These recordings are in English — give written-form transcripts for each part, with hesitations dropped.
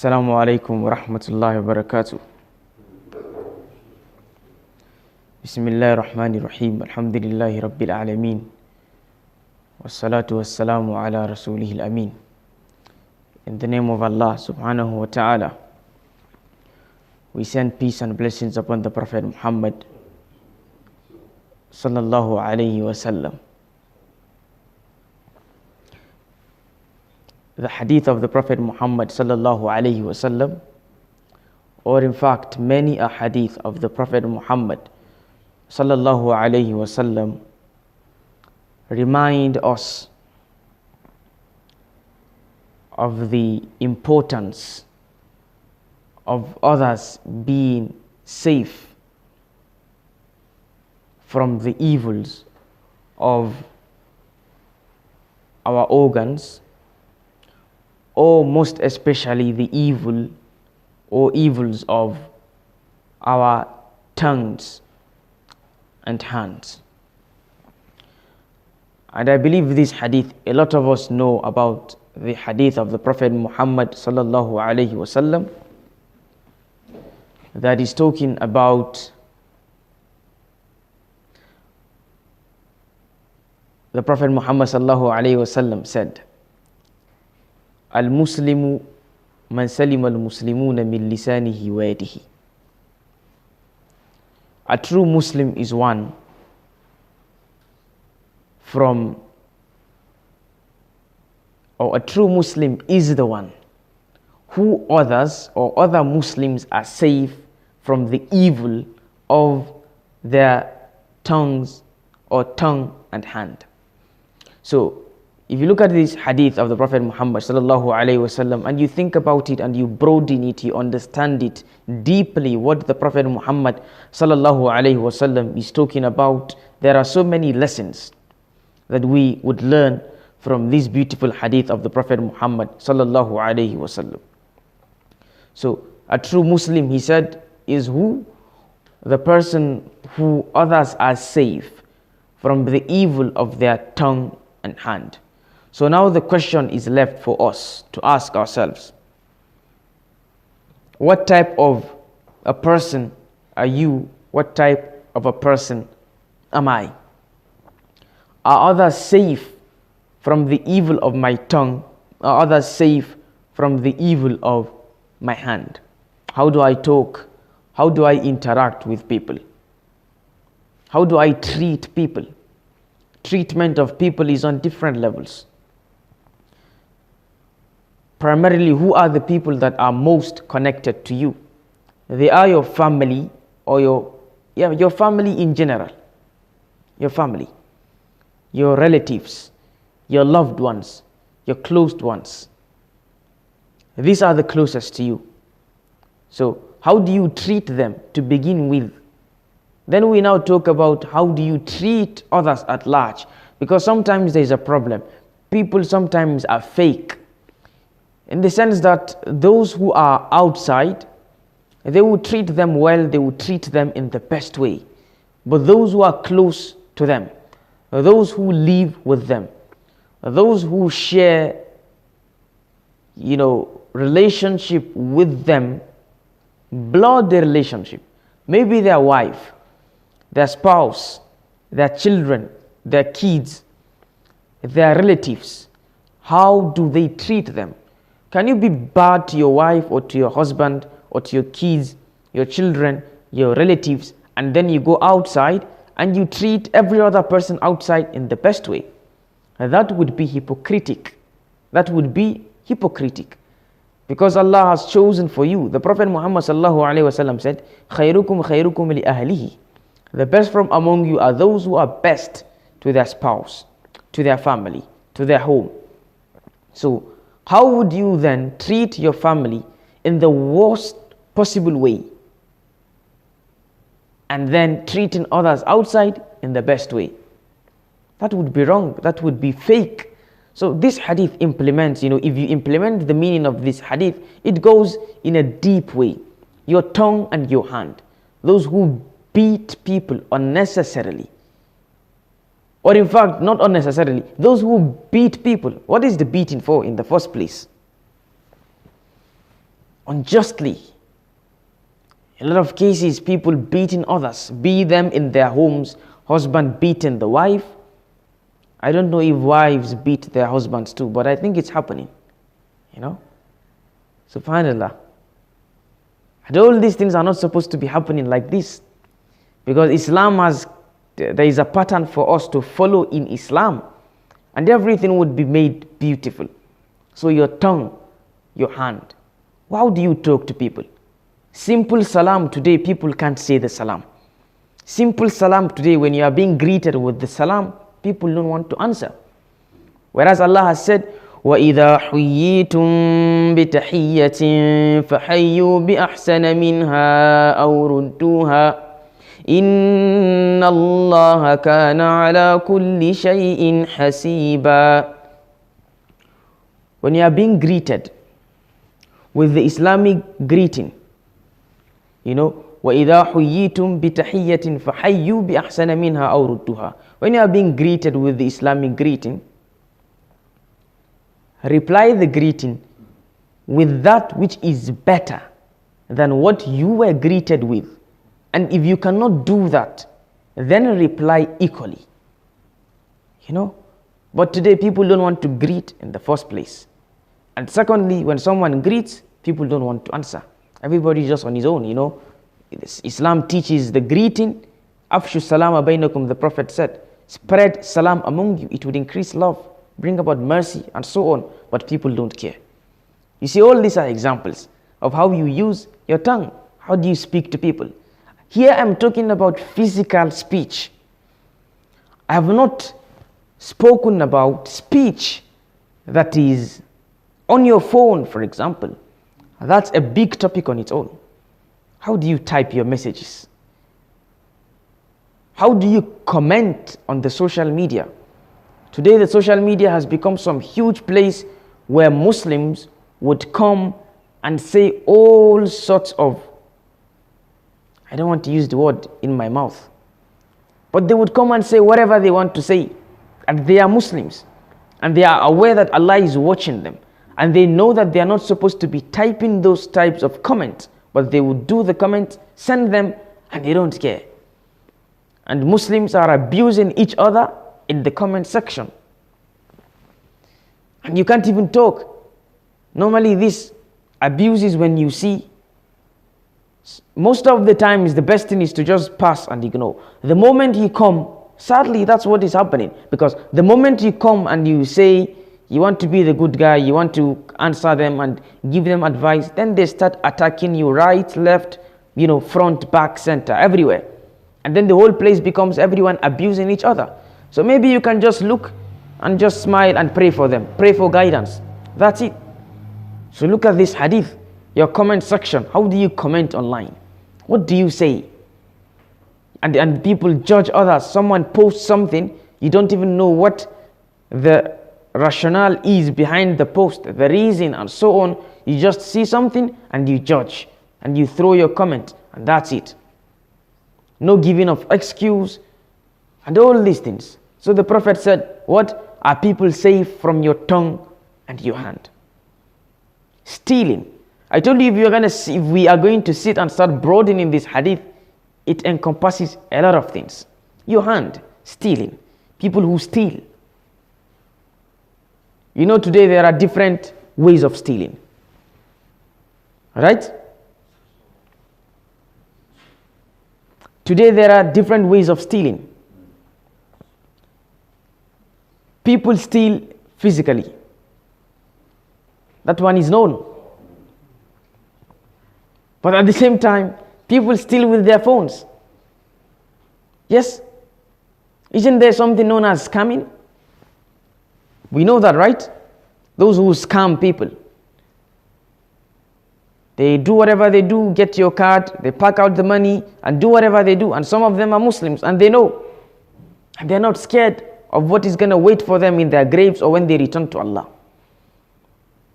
Assalamu alaikum wa rahmatullahi wa barakatuh. Bismillahir Rahmanir Rahim. Alhamdulillahi Rabbil Alameen. Wassalatu wassalamu ala Rasulihil Ameen. In the name of Allah subhanahu wa ta'ala, we send peace and blessings upon the Prophet Muhammad sallallahu alayhi wa sallam. The hadith of the Prophet Muhammad sallallahu alayhi wa sallam, or in fact many a hadith of the Prophet Muhammad sallallahu alayhi wa sallam, remind us of the importance of others being safe from the evils of our organs, or most especially the evil or evils of our tongues and hands. And I believe this hadith, a lot of us know about the hadith of the Prophet Muhammad sallallahu alayhi wasallam, that is talking about the Prophet Muhammad sallallahu alayhi wasallam said, Al-Muslimu man salima al-Muslimuna min lisanihi wa yadihi. A true Muslim is one a true Muslim is the one who others or other Muslims are safe from the evil of their tongues or tongue and hand. So, if you look at this hadith of the Prophet Muhammad sallallahu alaihi wasallam and you think about it and you broaden it, you understand it deeply, what the Prophet Muhammad sallallahu alaihi wasallam is talking about, there are so many lessons that we would learn from this beautiful hadith of the Prophet Muhammad sallallahu alaihi wasallam. So, a true Muslim, he said, is who? The person who others are safe from the evil of their tongue and hand. So now the question is left for us to ask ourselves, what type of a person are you? What type of a person am I? Are others safe from the evil of my tongue? Are others safe from the evil of my hand? How do I talk? How do I interact with people? How do I treat people? Treatment of people is on different levels. Primarily, who are the people that are most connected to you? They are your family, or your family in general. Your family, your relatives, your loved ones, your close ones. These are the closest to you. So, how do you treat them to begin with? Then we now talk about how do you treat others at large, because sometimes there is a problem. People sometimes are fake, in the sense that those who are outside, they will treat them well, they will treat them in the best way. But those who are close to them, those who live with them, those who share, relationship with them, blood relationship, maybe their wife, their spouse, their children, their kids, their relatives, how do they treat them? Can you be bad to your wife or to your husband or to your kids, your children, your relatives, and then you go outside and you treat every other person outside in the best way? That would be hypocritic. That would be hypocritic. Because Allah has chosen for you. The Prophet Muhammad sallallahu alaihi wasallam said, "Khairukum khairukum li ahlihi." The best from among you are those who are best to their spouse, to their family, to their home. So, how would you then treat your family in the worst possible way, and then treating others outside in the best way? That would be wrong. That would be fake. So this hadith implements, if you implement the meaning of this hadith, it goes in a deep way. Your tongue and your hand. Those who beat people unnecessarily, Or in fact, not unnecessarily, those who beat people. What is the beating for in the first place? unjustly. In a lot of cases, people beating others, be them in their homes, husband beating the wife. I don't know if wives beat their husbands too, but I think it's happening. Subhanallah. And all these things are not supposed to be happening like this. Because there is a pattern for us to follow in Islam. And everything would be made beautiful. So your tongue, your hand. How do you talk to people? Simple salam today, people can't say the salam. Simple salam today, when you are being greeted with the salam, people don't want to answer. Whereas Allah has said, وَإِذَا حُيِّيتُم بِتَحِيَّةٍ فَحَيُّوا بِأَحْسَنَ مِنْهَا أَوْ رُدُّوهَا إِنَّ اللَّهَ كَانَ عَلَى كُلِّ شَيْءٍ حَسِيبًا. When you are being greeted with the Islamic greeting, وَإِذَا حُيِّيتُم بِتَحِيَّةٍ فَحَيُّوا بِأَحْسَنَ مِنْهَا أَوْ رُدُّوهَا. When you are being greeted with the Islamic greeting, reply the greeting with that which is better than what you were greeted with. And if you cannot do that, then reply equally. But today people don't want to greet in the first place. And secondly, when someone greets, people don't want to answer. Everybody is just on his own, Islam teaches the greeting. Afshu salama bainakum, the Prophet said. Spread salam among you. It would increase love, bring about mercy, and so on. But people don't care. You see, all these are examples of how you use your tongue. How do you speak to people? Here I'm talking about physical speech. I have not spoken about speech that is on your phone, for example. That's a big topic on its own. How do you type your messages? How do you comment on the social media? Today the social media has become some huge place where Muslims would come and say all sorts of, I don't want to use the word in my mouth, but they would come and say whatever they want to say. And they are Muslims. And they are aware that Allah is watching them. And they know that they are not supposed to be typing those types of comments. But they would do the comment, send them, and they don't care. And Muslims are abusing each other in the comment section. And you can't even talk. Normally this abuse is when you see. Most of the time the best thing is to just pass and ignore. The moment you come, sadly that's what is happening. Because the moment you come and you say you want to be the good guy, you want to answer them and give them advice, then they start attacking you right, left, front, back, center, everywhere. And then the whole place becomes everyone abusing each other. So maybe you can just look and just smile and pray for them. Pray for guidance. That's it. So look at this hadith. Your comment section. How do you comment online? What do you say? And people judge others. Someone posts something, you don't even know what the rationale is behind the post, the reason and so on. You just see something and you judge and you throw your comment, and that's it. No giving of excuse and all these things. So the Prophet said, what are people safe from your tongue and your hand? Stealing. I told you if we are going to sit and start broadening this hadith, it encompasses a lot of things. Your hand, stealing. People who steal. Today there are different ways of stealing. Right? Today there are different ways of stealing. People steal physically. That one is known. But at the same time, people steal with their phones. Yes? Isn't there something known as scamming? We know that, right? Those who scam people. They do whatever they do, get your card, they pack out the money and do whatever they do. And some of them are Muslims and they know. And they're not scared of what is going to wait for them in their graves or when they return to Allah.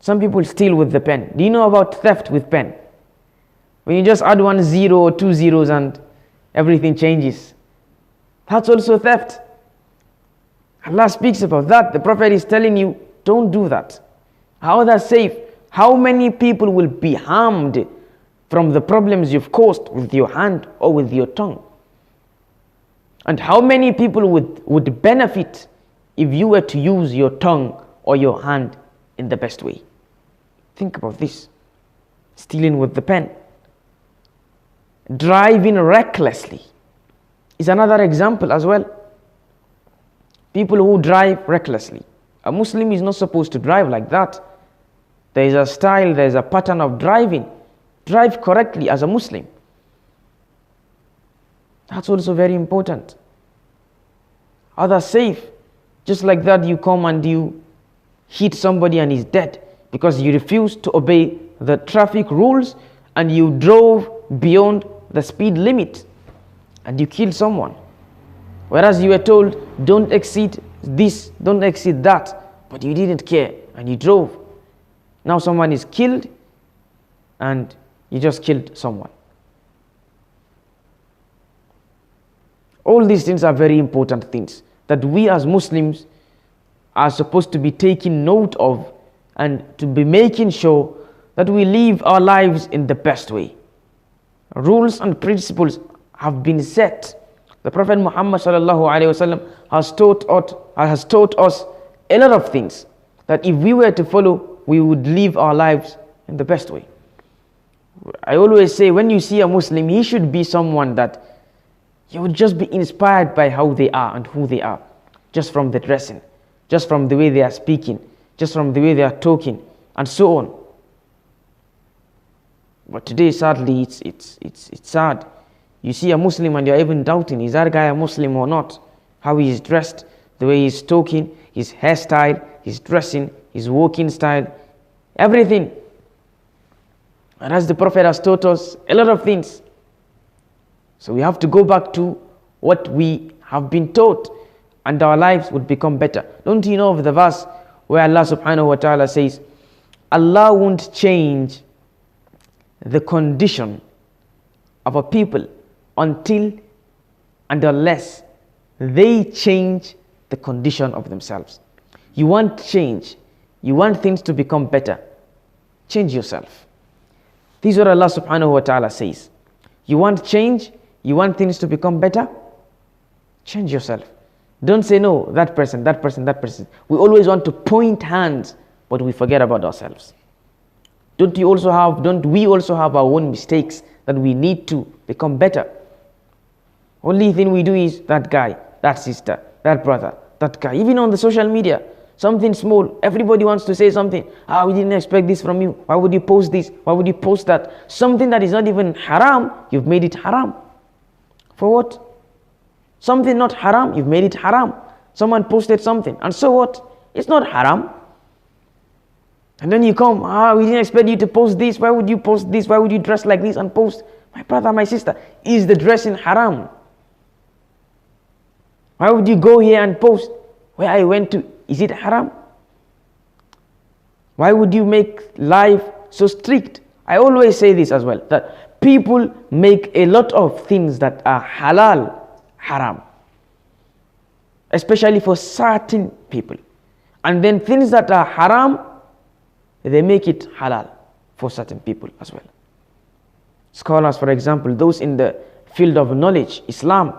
Some people steal with the pen. Do you know about theft with pen? When you just add 1 0 or 2 zeros and everything changes. That's also theft. Allah speaks about that. The Prophet is telling you, don't do that. How that's safe? How many people will be harmed from the problems you've caused with your hand or with your tongue? And how many people would benefit if you were to use your tongue or your hand in the best way? Think about this. Stealing with the pen. Driving recklessly is another example as well. People who drive recklessly. A Muslim is not supposed to drive like that. There is a style, there is a pattern of driving. Drive correctly as a Muslim. That's also very important. Others safe. Just like that, you come and you hit somebody and he's dead because you refused to obey the traffic rules and you drove beyond the speed limit and you killed someone. Whereas you were told, don't exceed this, don't exceed that, but you didn't care and you drove. Now someone is killed and you just killed someone. All these things are very important things that we as Muslims are supposed to be taking note of and to be making sure that we live our lives in the best way. Rules and principles have been set. The Prophet Muhammad sallallahu alaihi wasallam has taught us a lot of things that if we were to follow, we would live our lives in the best way. I always say, when you see a Muslim, he should be someone that you would just be inspired by how they are and who they are, just from the dressing, just from the way they are speaking, just from the way they are talking, and so on. But today, sadly, it's sad. You see a Muslim and you're even doubting, is that guy a Muslim or not? How he is dressed, the way he's talking, his hairstyle, his dressing, his walking style, everything. And as the Prophet has taught us a lot of things. So we have to go back to what we have been taught and our lives would become better. Don't you know of the verse where Allah subhanahu wa ta'ala says, Allah won't change the condition of a people until and unless they change the condition of themselves. You want change, you want things to become better, change yourself. This is what Allah subhanahu wa ta'ala says. You want change, you want things to become better, change yourself. Don't say no, that person, that person, that person. We always want to point hands, but we forget about ourselves. Don't we also have our own mistakes that we need to become better? Only thing we do is that guy, that sister, that brother, that guy. Even on the social media, something small, everybody wants to say something. We didn't expect this from you. Why would you post this? Why would you post that? Something that is not even haram, you've made it haram. For what? Something not haram, you've made it haram. Someone posted something, and so what? It's not haram. And then you come, we didn't expect you to post this. Why would you post this? Why would you dress like this and post? My brother, my sister, is the dressing haram? Why would you go here and post where I went to? Is it haram? Why would you make life so strict? I always say this as well, that people make a lot of things that are halal haram, especially for certain people. And then things that are haram, they make it halal for certain people as well. Scholars, for example, those in the field of knowledge, Islam,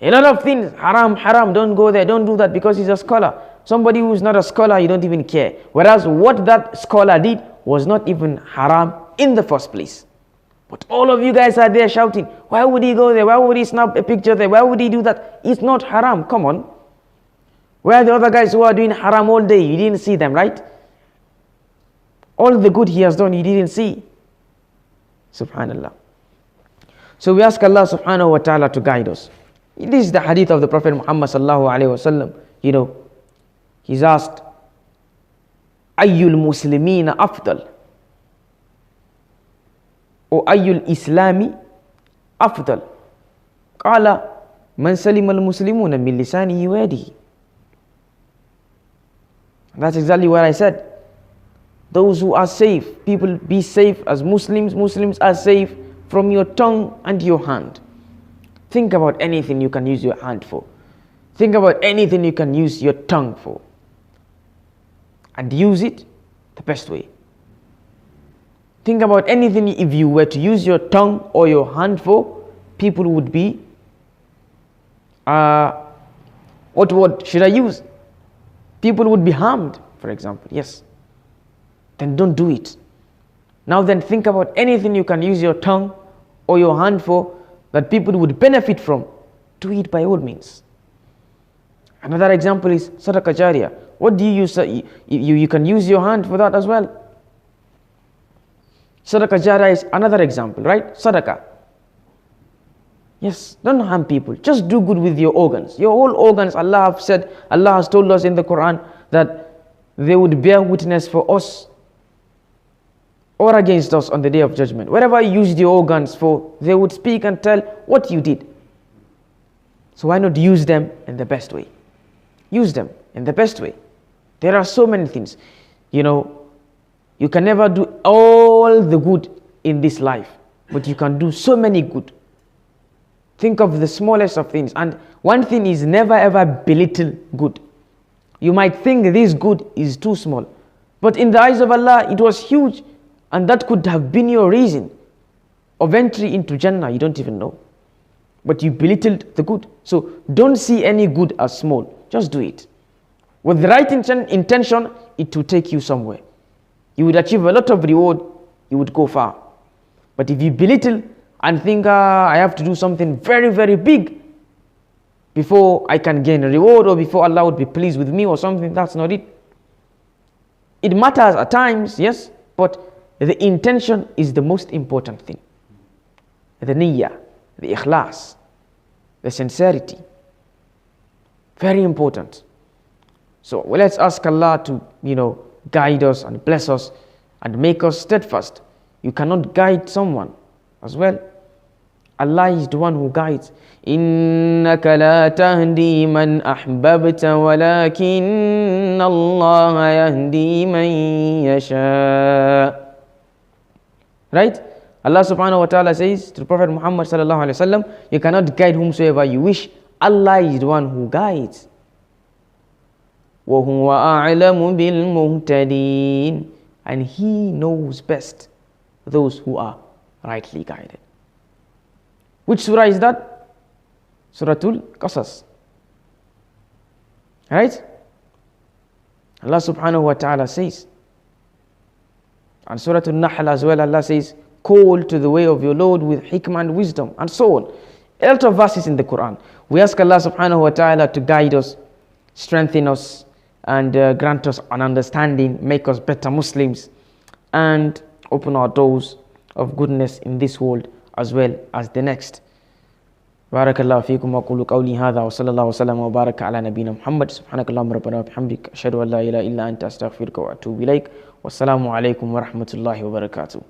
a lot of things, haram, don't go there, don't do that because he's a scholar. Somebody who's not a scholar, you don't even care. Whereas what that scholar did was not even haram in the first place. But all of you guys are there shouting, why would he go there? Why would he snap a picture there? Why would he do that? It's not haram, come on. Where are the other guys who are doing haram all day? You didn't see them, right? All the good he has done, you didn't see. Subhanallah. So we ask Allah subhanahu wa ta'ala to guide us. This is the hadith of the Prophet Muhammad sallallahu alayhi wa sallam. He's asked, Ayyul Muslimina afdal? Or Ayyul Islami afdal? Qala man salima al-muslimuna min lisanihi wa yadihi. That's exactly what I said. Those who are safe, people be safe as Muslims. Muslims are safe from your tongue and your hand. Think about anything you can use your hand for. Think about anything you can use your tongue for. And use it the best way. Think about anything if you were to use your tongue or your hand for, people would be, what word should I use? People would be harmed, for example. Yes. Then don't do it. Now then think about anything you can use your tongue or your hand for that people would benefit from. Do it by all means. Another example is sadaqah jariyah. What do you use? You can use your hand for that as well. Sadaqah jariyah is another example, right? Sadaqah. Yes, don't harm people. Just do good with your organs. Your whole organs, Allah has told us in the Quran that they would bear witness for us or against us on the day of judgment. Wherever you used your organs for, they would speak and tell what you did. So why not use them in the best way? Use them in the best way. There are so many things. You can never do all the good in this life, but you can do so many good. Think of the smallest of things. And one thing is never ever belittle good. You might think this good is too small, but in the eyes of Allah, it was huge. And that could have been your reason of entry into Jannah. You don't even know. But you belittled the good. So don't see any good as small. Just do it. With the right intention, it will take you somewhere. You would achieve a lot of reward. You would go far. But if you belittle and think, I have to do something very, very big before I can gain a reward or before Allah would be pleased with me or something, that's not it. It matters at times, yes, but the intention is the most important thing. The niyyah, the ikhlas, the sincerity. Very important. So let's ask Allah to, guide us and bless us and make us steadfast. You cannot guide someone as well. Allah is the one who guides. إِنَّكَ لَا تَهْدِي مَنْ أَحْبَبْتَ وَلَكِنَّ اللَّهَ يَهْدِي مَنْ يَشَاءُ. Right? Allah subhanahu wa ta'ala says to the Prophet Muhammad sallallahu alaihi wasallam, you cannot guide whomsoever you wish. Allah is the one who guides. وَهُوَ أَعْلَمُ بِالْمُهْتَدِينَ. And He knows best those who are rightly guided. Which surah is that? Suratul Qasas. Right? Allah subhanahu wa ta'ala says, and Surah Al-Nahl as well, Allah says, call to the way of your Lord with hikmah and wisdom, and so on. A lot of verses in the Quran. We ask Allah subhanahu wa ta'ala to guide us, strengthen us, and grant us an understanding, make us better Muslims, and open our doors of goodness in this world as well as the next. بارك الله فيكم وأقول قولي هذا وصلى الله وسلم وبارك على نبينا محمد سبحانك اللهم ربنا وبحمدك أشهد أن لا إله إلا أنت أستغفرك وأتوب إليك والسلام عليكم ورحمة الله وبركاته.